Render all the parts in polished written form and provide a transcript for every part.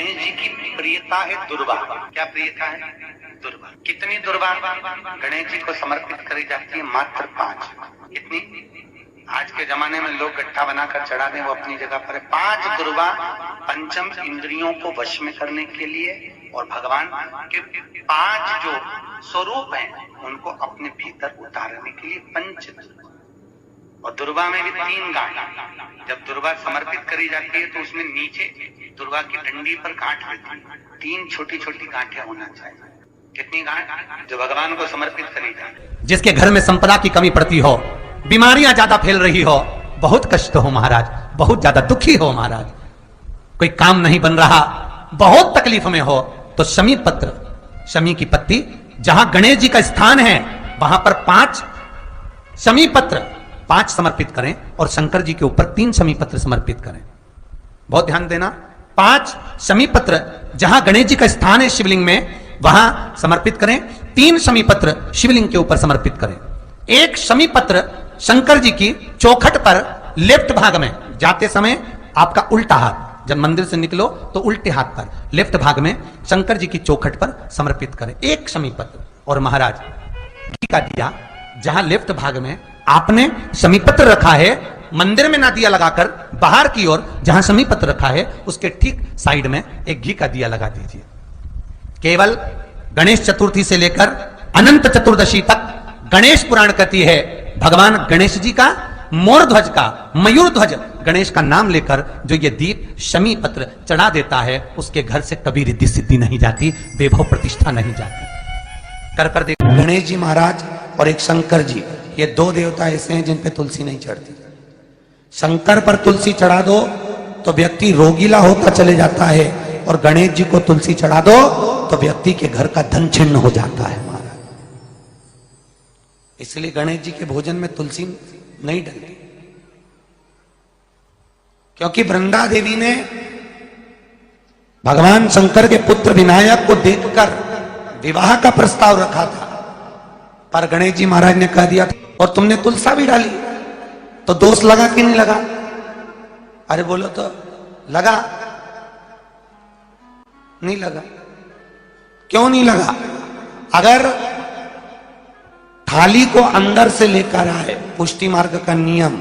गणेश जी की प्रियता है दुर्वा। क्या प्रियता है? दुर्वा। कितनी दुर्वा गणेश जी को समर्पित करी जाती है? मात्र 5। कितनी? आज के जमाने में लोग गट्ठा बनाकर चढ़ा दें, वो अपनी जगह पर है। 5 दुर्वा पंचम इंद्रियों को वश में करने के लिए और भगवान के 5 जो स्वरूप हैं उनको अपने भीतर उतारने के लिए पंच। और दुर्वा में भी 3 गांठ। जब दुर्वा समर्पित करी जाती है तो उसमें नीचे दुर्वा की डंडी पर गांठ रहती है। 3 छोटी छोटी गांठें होना चाहिए। कितनी गांठ? जो भगवान को समर्पित करी जाए। जिसके घर में संपदा की कमी पड़ती हो, बीमारियां ज्यादा फैल रही हो, बहुत कष्ट हो महाराज, बहुत ज्यादा दुखी हो महाराज, कोई काम नहीं बन रहा, बहुत तकलीफ में हो, तो शमी पत्र, शमी की पत्ती, जहां गणेश जी का स्थान है वहां पर 5 शमी पत्र 5 समर्पित करें और शंकर जी के ऊपर 3 शमी पत्र समर्पित करें। बहुत ध्यान देना, 5 शमी पत्र जहां गणेश जी का स्थान है शिवलिंग में वहां समर्पित करें, 3 शमी पत्र शिवलिंग के ऊपर समर्पित करें। 1 शमी पत्र शंकर जी की चौखट पर लेफ्ट भाग में, जाते समय आपका उल्टा हाथ, जब मंदिर से निकलो तो उल्टे हाथ पर लेफ्ट भाग में शंकर जी की चौखट पर समर्पित करें 1 शमी पत्र। और महाराज घी का दिया जहां लेफ्ट भाग में आपने शमी पत्र रखा है, मंदिर में ना दिया लगाकर बाहर की ओर जहां शमी पत्र रखा है उसके ठीक साइड में एक घी का दिया लगा दीजिए। केवल गणेश चतुर्थी से लेकर अनंत चतुर्दशी तक गणेश पुराण कहती है भगवान गणेश जी का, मोर ध्वज का, मयूर ध्वज गणेश का नाम लेकर जो ये दीप शमी पत्र चढ़ा देता है उसके घर से कभी रिद्धि सिद्धि नहीं जाती, वैभव प्रतिष्ठा नहीं जाती। कर देखो, गणेश जी महाराज और एक शंकर जी, ये 2 देवता ऐसे हैं जिन पे तुलसी नहीं चढ़ती। शंकर पर तुलसी चढ़ा दो तो व्यक्ति रोगीला होता चले जाता है, और गणेश जी को तुलसी चढ़ा दो तो व्यक्ति के घर का धन छिन्न हो जाता है महाराज। इसलिए गणेश जी के भोजन में तुलसी नहीं डलती, क्योंकि वृंदा देवी ने भगवान शंकर के पुत्र विनायक को देखकर विवाह का प्रस्ताव रखा था, पर गणेश जी महाराज ने कह दिया और तुमने तुलसा भी डाली, तो दोष लगा कि नहीं लगा? अरे बोलो तो लगा? नहीं लगा। क्यों नहीं लगा? अगर थाली को अंदर से लेकर आए, पुष्टि मार्ग का नियम,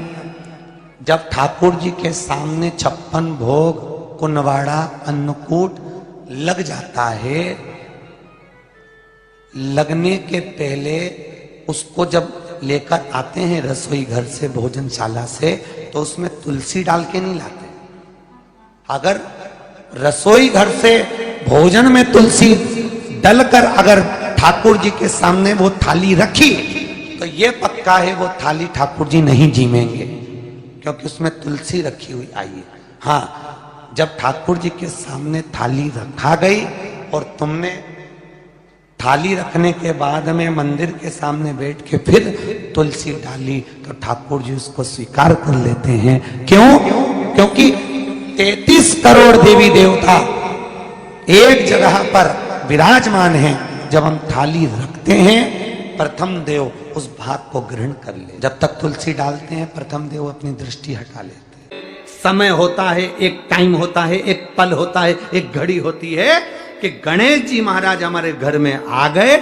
जब ठाकुर जी के सामने 56 भोग, कुनवाड़ा, अन्नकूट लग जाता है, लगने के पहले उसको जब लेकर आते हैं रसोई घर से, भोजनशाला से, तो उसमें तुलसी डाल के नहीं लाते। अगर रसोई घर से भोजन में तुलसी डलकर अगर ठाकुर जी के सामने वो थाली रखी तो ये पक्का है वो थाली ठाकुर जी नहीं जीमेंगे, क्योंकि उसमें तुलसी रखी हुई आई है। हाँ, जब ठाकुर जी के सामने थाली रखा गई और तुमने थाली रखने के बाद में मंदिर के सामने बैठ के फिर तुलसी डाली तो ठाकुर जी उसको स्वीकार कर लेते हैं। क्यों? क्योंकि 33 करोड़ देवी देवता एक जगह पर विराजमान हैं। जब हम थाली रखते हैं प्रथम देव उस भाग को ग्रहण कर ले। जब तक तुलसी डालते हैं प्रथम देव अपनी दृष्टि हटा लेते हैं। समय होता है, एक टाइम होता है, एक पल होता है, एक घड़ी होती है कि गणेश जी महाराज हमारे घर में आ गए।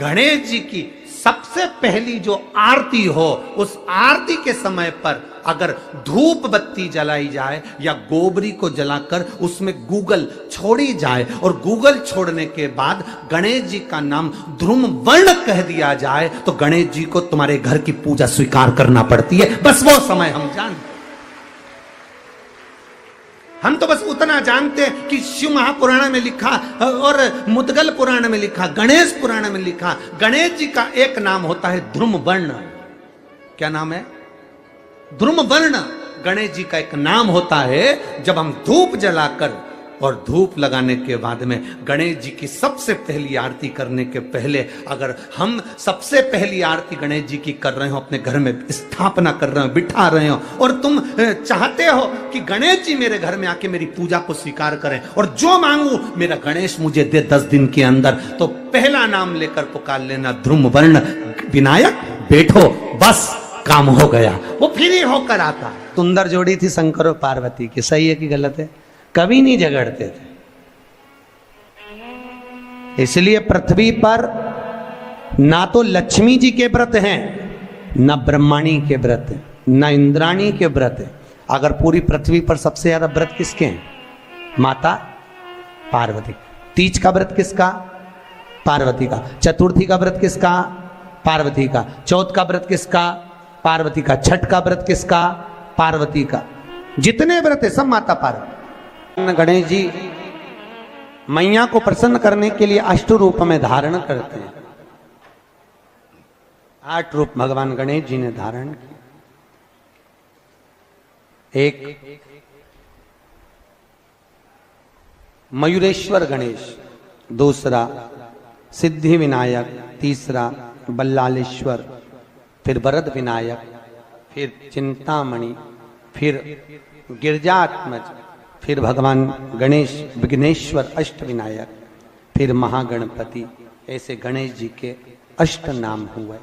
गणेश जी की सबसे पहली जो आरती हो, उस आरती के समय पर अगर धूप बत्ती जलाई जाए या गोबरी को जलाकर उसमें गूगल छोड़ी जाए और गूगल छोड़ने के बाद गणेश जी का नाम ध्रुम वर्ण कह दिया जाए तो गणेश जी को तुम्हारे घर की पूजा स्वीकार करना पड़ती है। बस वो समय हम जानते, हम तो बस उतना जानते हैं कि शिव महापुराण में लिखा और मुद्गल पुराण में लिखा, गणेश पुराण में लिखा, गणेश जी का एक नाम होता है ध्रुम वर्ण। क्या नाम है? ध्रुम वर्ण गणेश जी का एक नाम होता है। जब हम धूप जलाकर और धूप लगाने के बाद में गणेश जी की सबसे पहली आरती करने के पहले अगर हम सबसे पहली आरती गणेश जी की कर रहे हो, अपने घर में स्थापना कर रहे हो, बिठा रहे हो, और तुम चाहते हो कि गणेश जी मेरे घर में आके मेरी पूजा को स्वीकार करें और जो मांगू मेरा गणेश मुझे दे 10 दिन के अंदर, तो पहला नाम लेकर पुकार लेना ध्रुम वर्ण विनायक, बैठो, बस काम हो गया। वो फ्री होकर आता। सुंदर जोड़ी थी शंकर और पार्वती की, सही है कि गलत है? कभी नहीं झगड़ते थे, इसलिए पृथ्वी पर ना तो लक्ष्मी जी के व्रत हैं, ना ब्रह्माणी के व्रत हैं, ना इंद्राणी के व्रत हैं। अगर पूरी पृथ्वी पर सबसे ज्यादा व्रत किसके हैं? माता पार्वती। तीज का व्रत किसका? पार्वती का। चतुर्थी का व्रत किसका? पार्वती का। चौथ का व्रत किसका? पार्वती का। छठ का व्रत किसका? पार्वती का। जितने व्रत है सब माता पार्वती। गणेश जी मैया को प्रसन्न करने के लिए अष्ट रूप में धारण करते हैं। 8 रूप भगवान गणेश जी ने धारण किए। एक मयूरेश्वर गणेश, दूसरा सिद्धि विनायक, तीसरा बल्लालेश्वर, फिर वरद विनायक, फिर चिंतामणि, फिर गिरजात्मज, फिर भगवान गणेश विघ्नेश्वर अष्ट विनायक, फिर महागणपति। ऐसे गणेश जी के अष्ट नाम हुए।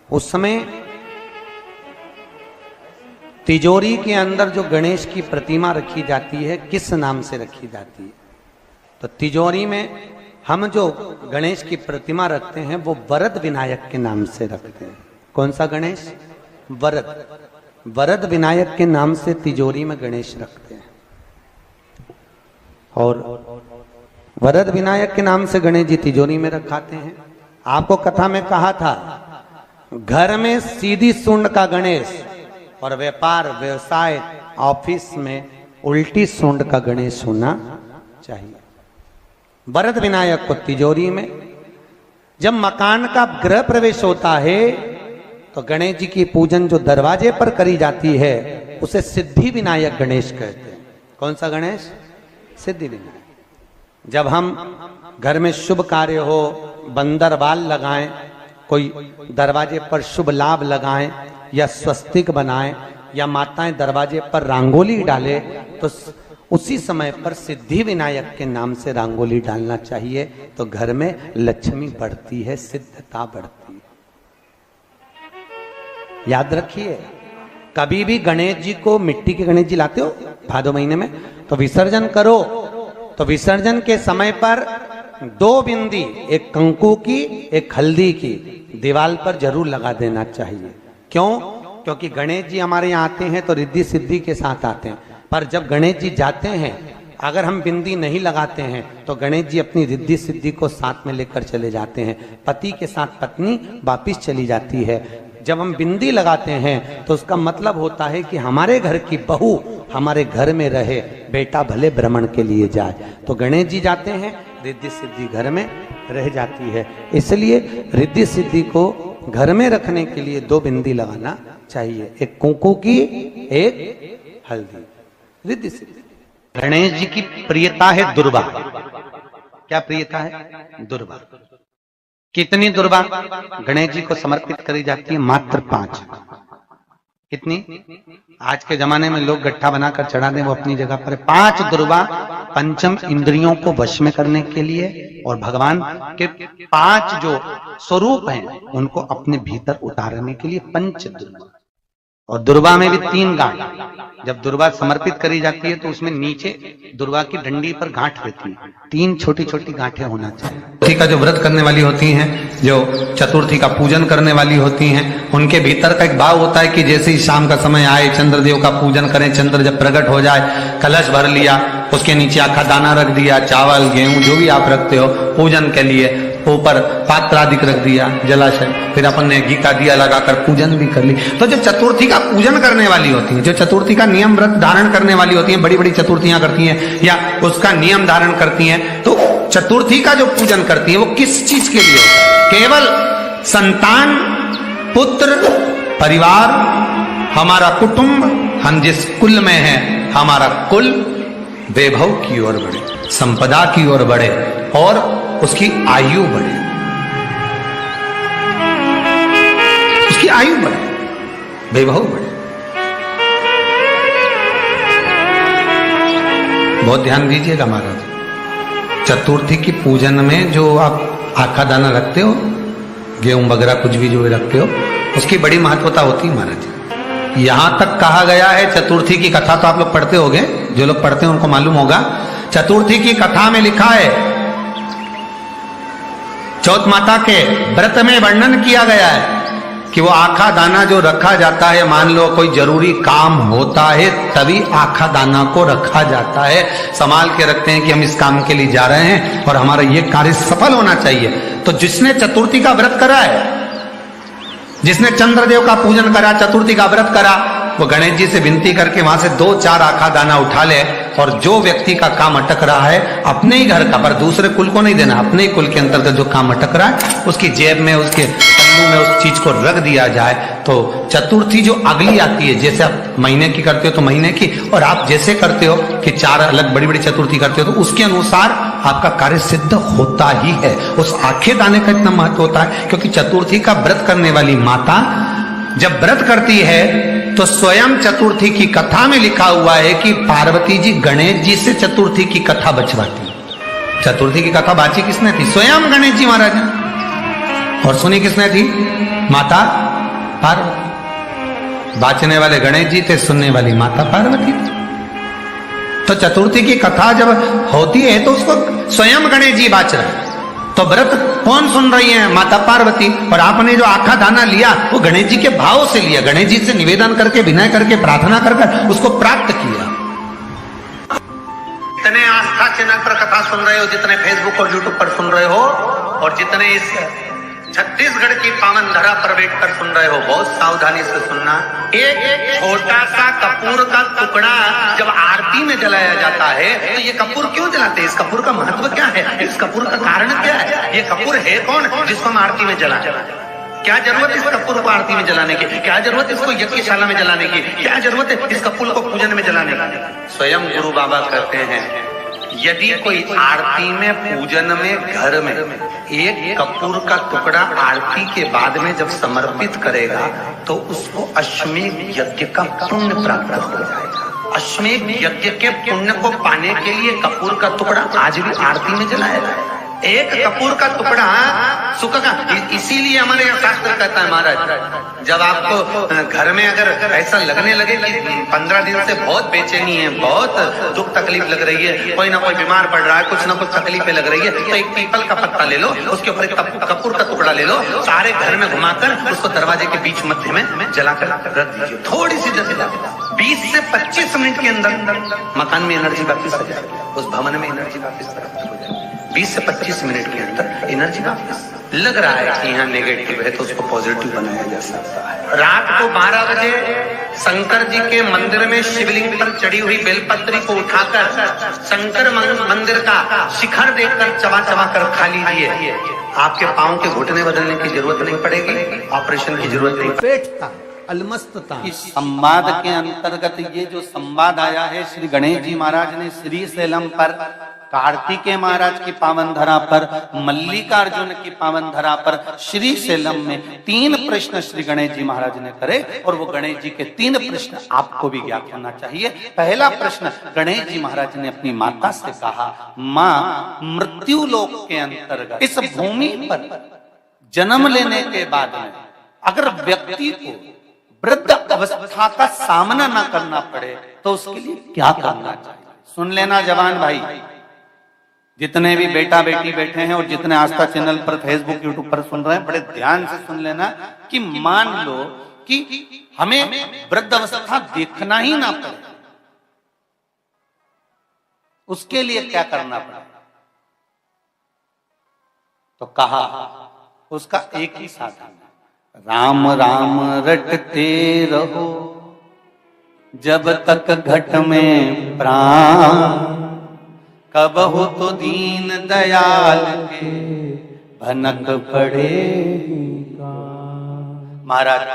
उस समय तिजोरी के अंदर जो गणेश की प्रतिमा रखी जाती है किस नाम से रखी जाती है? तो तिजोरी में हम जो गणेश की प्रतिमा रखते हैं वो वरद विनायक के नाम से रखते हैं। कौन सा गणेश? वरद। वरद विनायक के नाम से तिजोरी में गणेश रखते हैं। और वरद विनायक के नाम से गणेश जी तिजोरी में रखाते हैं। आपको कथा में कहा था घर में सीधी सूंड का गणेश और व्यापार व्यवसाय ऑफिस में उल्टी सूंड का गणेश होना चाहिए। वरद विनायक को तिजोरी में। जब मकान का गृह प्रवेश होता है तो गणेश जी की पूजन जो दरवाजे पर करी जाती है उसे सिद्धि विनायक गणेश कहते हैं। कौन सा गणेश? सिद्धि विनायक। जब हम घर में शुभ कार्य हो, बंदरवाल लगाएं, कोई दरवाजे पर शुभ लाभ लगाएं या स्वस्तिक बनाएं या माताएं दरवाजे पर रंगोली डाले तो उसी समय पर सिद्धि विनायक के नाम से रंगोली डालना चाहिए। तो घर में लक्ष्मी बढ़ती है, सिद्धता बढ़ती है। याद रखिए, कभी भी गणेश जी को, मिट्टी के गणेश जी लाते हो भादो महीने में, तो विसर्जन करो तो विसर्जन के समय पर 2 बिंदी, एक कंकु की एक हल्दी की, दीवार पर जरूर लगा देना चाहिए। क्यों? क्योंकि गणेश जी हमारे यहाँ आते हैं तो रिद्धि सिद्धि के साथ आते हैं। पर जब गणेश जी जाते हैं, अगर हम बिंदी नहीं लगाते हैं तो गणेश जी अपनी रिद्धि सिद्धि को साथ में लेकर चले जाते हैं। पति के साथ पत्नी वापिस चली जाती है। जब हम बिंदी लगाते हैं तो उसका मतलब होता है कि हमारे घर की बहू हमारे घर में रहे, बेटा भले भ्रमण के लिए जाए। तो गणेश जी जाते हैं, रिद्धि सिद्धि घर में रह जाती है। इसलिए रिद्धि सिद्धि को घर में रखने के लिए 2 बिंदी लगाना चाहिए, एक कुंकू की, एक हल्दी। रिद्धि सिद्धि। गणेश जी की प्रियता है दुर्वा। क्या प्रियता है? दुर्वा। कितनी दुर्वा गणेश जी को समर्पित करी जाती है? मात्र 5। कितनी? आज के जमाने में लोग गट्ठा बनाकर चढ़ा दें, वो अपनी जगह पर 5 दुर्वा पंचम इंद्रियों को वश में करने के लिए और भगवान के 5 जो स्वरूप हैं उनको अपने भीतर उतारने के लिए 5 दुर्वा। और दुर्वा में भी 3 गांठ। जब दुर्वा समर्पित करी जाती है तो उसमें नीचे दुर्वा की डंडी पर गांठ रहती है, 3 छोटी छोटी गांठें होना चाहिए। चतुर्थी का जो व्रत करने वाली होती हैं, जो चतुर्थी का पूजन करने वाली होती हैं, उनके भीतर का एक भाव होता है कि जैसे ही शाम का समय आए चंद्रदेव का पूजन करें। चंद्र जब प्रकट हो जाए, कलश भर लिया, उसके नीचे आखा दाना रख दिया, चावल गेहूं जो भी आप रखते हो पूजन के लिए, ऊपर पात्र आदि रख दिया, जलाशय, फिर अपन ने घी का दिया लगाकर पूजन भी कर ली। तो जो चतुर्थी का पूजन करने वाली होती है, जो चतुर्थी का नियम व्रत धारण करने वाली होती है, बड़ी बड़ी चतुर्थियां करती हैं या उसका नियम धारण करती हैं, तो चतुर्थी का जो पूजन करती है वो किस चीज के लिए होता है? केवल संतान, पुत्र, परिवार, हमारा कुटुंब, हम जिस कुल में हैं, हमारा कुल वैभव की ओर बढ़े, संपदा की ओर बढ़े और उसकी आयु बढ़े, उसकी आयु बढ़े, वैभव बढ़े। बहुत ध्यान दीजिएगा महाराज। चतुर्थी की पूजन में जो आप आखा दाना रखते हो, गेहूं वगैरह कुछ भी जो रखते हो, उसकी बड़ी महत्वता होती है महाराज। यहां तक कहा गया है, चतुर्थी की कथा तो आप लोग पढ़ते होंगे, जो लोग पढ़ते हैं उनको मालूम होगा। चतुर्थी की कथा में लिखा है चौथ माता के व्रत में वर्णन किया गया है कि वो आखा दाना जो रखा जाता है, मान लो कोई जरूरी काम होता है तभी आखा दाना को रखा जाता है, संभाल के रखते हैं कि हम इस काम के लिए जा रहे हैं और हमारा ये कार्य सफल होना चाहिए। तो जिसने चतुर्थी का व्रत करा है, जिसने चंद्रदेव का पूजन करा, चतुर्थी का व्रत करा, वो गणेश जी से विनती करके वहां से 2-4 आखा दाना उठा ले, और जो व्यक्ति का काम अटक रहा है अपने ही घर का, पर दूसरे कुल को नहीं देना, अपने ही कुल के अंतर्गत जो काम अटक रहा है उसकी जेब में, उसके पन्नू में उस चीज को रख दिया जाए। तो चतुर्थी जो अगली आती है, जैसे आप महीने की करते हो तो महीने की, और आप जैसे करते हो कि 4 अलग बड़ी बड़ी चतुर्थी करते हो तो उसके अनुसार आपका कार्य सिद्ध होता ही है। उस आखे दाने का इतना महत्व होता है क्योंकि चतुर्थी का व्रत करने वाली माता जब व्रत करती है तो स्वयं चतुर्थी की कथा में लिखा हुआ है कि पार्वती जी गणेश जी से चतुर्थी की कथा बचवाती। चतुर्थी की कथा बाची किसने थी? स्वयं गणेश जी महाराज ने। और सुनी किसने थी? माता पार्वती। बाचने वाले गणेश जी थे, सुनने वाली माता पार्वती थी। तो चतुर्थी की कथा जब होती है तो उसको स्वयं गणेश जी बाच रहे हैं। तो व्रत कौन सुन रही है? माता पार्वती। और आपने जो आखा दाना लिया वो गणेश जी के भाव से लिया, गणेश जी से निवेदन करके, विनय करके, प्रार्थना कर उसको प्राप्त किया। जितने आस्था चैनल पर कथा सुन रहे हो, जितने फेसबुक और यूट्यूब पर सुन रहे हो, और जितने इस छत्तीसगढ़ की पावन धरा पर बैठकर सुन रहे हो, बहुत सावधानी से सुनना। एक छोटा सा कपूर का टुकड़ा जब आरती में जलाया जाता है तो ये कपूर क्यों जलाते हैं? इस कपूर का महत्व क्या है? इस कपूर का कारण क्या है? ये कपूर है कौन जिसको हम आरती में जलाते? क्या जरूरत इस कपूर को आरती में जलाने की? क्या जरूरत इसको यज्ञशाला में जलाने की? क्या जरूरत है इस कपूर को पूजन में जलाने की? स्वयं गुरु बाबा कहते हैं यदि कोई आरती में, पूजन में, घर में एक कपूर का टुकड़ा आरती के बाद में जब समर्पित करेगा तो उसको अश्वमेध यज्ञ का पुण्य प्राप्त हो जाएगा। अश्वमेध यज्ञ के पुण्य को पाने के लिए कपूर का टुकड़ा आज भी आरती में जलाया जाए। एक कपूर का टुकड़ा सुख का, इसीलिए हमारे यहाँ शास्त्र कहता है महाराज, जब आपको घर में अगर ऐसा लगने लगे कि 15 दिन से बहुत बेचैनी है, बहुत दुख तकलीफ लग रही है, कोई ना कोई बीमार पड़ रहा है, कुछ ना कुछ तकलीफें लग रही है, तो एक पीपल का पत्ता ले लो, उसके ऊपर एक कपूर का टुकड़ा ले लो, सारे घर में घुमाकर उसको दरवाजे के बीच मध्य में जलाकर रख दीजिए। थोड़ी सी जला 20 से 25 मिनट के अंदर मकान में एनर्जी वापिस आ जाएगी, उस भवन में एनर्जी वापिस प्राप्त हो जाएगी। 20 से 25 मिनट के अंदर एनर्जी वापस। लग रहा है कि यहाँ नेगेटिव है तो उसको पॉजिटिव बनाया जा सकता है। रात को 12 बजे शंकर जी के मंदिर में शिवलिंग पर चढ़ी हुई बेलपत्री को उठाकर शंकर मंदिर का शिखर देखकर चबा चबा कर खा लीजिए। आपके पांव के घुटने बदलने की जरूरत नहीं पड़ेगी, ऑपरेशन की जरूरत नहीं। पेटता अलमस्तता। इस संवाद के अंतर्गत ये जो संवाद आया है, श्री गणेश जी महाराज ने श्री शैलम पर, कार्तिकेय महाराज की पावन धरा पर, मल्लिकार्जुन की पावन धरा पर, श्री शैलम में 3 प्रश्न श्री गणेश जी महाराज ने करे, और वो गणेश जी के 3 प्रश्न आपको भी ज्ञात होना चाहिए। पहला प्रश्न गणेश जी महाराज ने अपनी माता से कहा, माँ, मृत्यु लोक के अंतर्गत इस भूमि पर जन्म लेने के बाद में अगर व्यक्ति को वृद्ध अवस्था का सामना ना करना पड़े तो उसके लिए क्या करना चाहिए? सुन लेना जवान भाई, जितने भी बेटा बेटी बैठे हैं और जितने आस्था चैनल पर, फेसबुक, यूट्यूब पर सुन रहे हैं, बड़े ध्यान से सुन लेना कि मान लो कि हमें वृद्ध अवस्था देखना ही ना पड़े, उसके लिए क्या करना पड़े? तो कहा उसका एक ही साधन, राम राम रटते रहो जब तक घट में प्राण, कब हो तो दीन दयाल के भनक पड़ेगा। महाराज,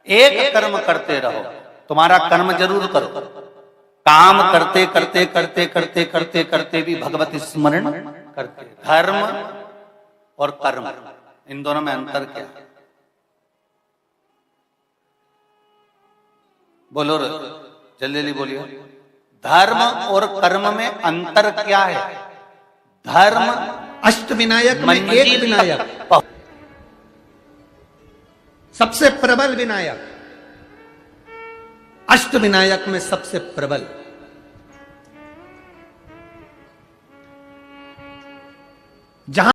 एक कर्म करते रहो, तुम्हारा कर्म जरूर करो, काम करते करते करते करते करते करते भी भगवत स्मरण करते। धर्म और कर्म, इन दोनों में अंतर क्या है? बोलो जल्दी जल्दी बोलिए। धर्म और कर्म में अंतर क्या है? धर्म अष्ट विनायक में एक विनायक, सबसे प्रबल विनायक, अष्ट विनायक में सबसे प्रबल। जहां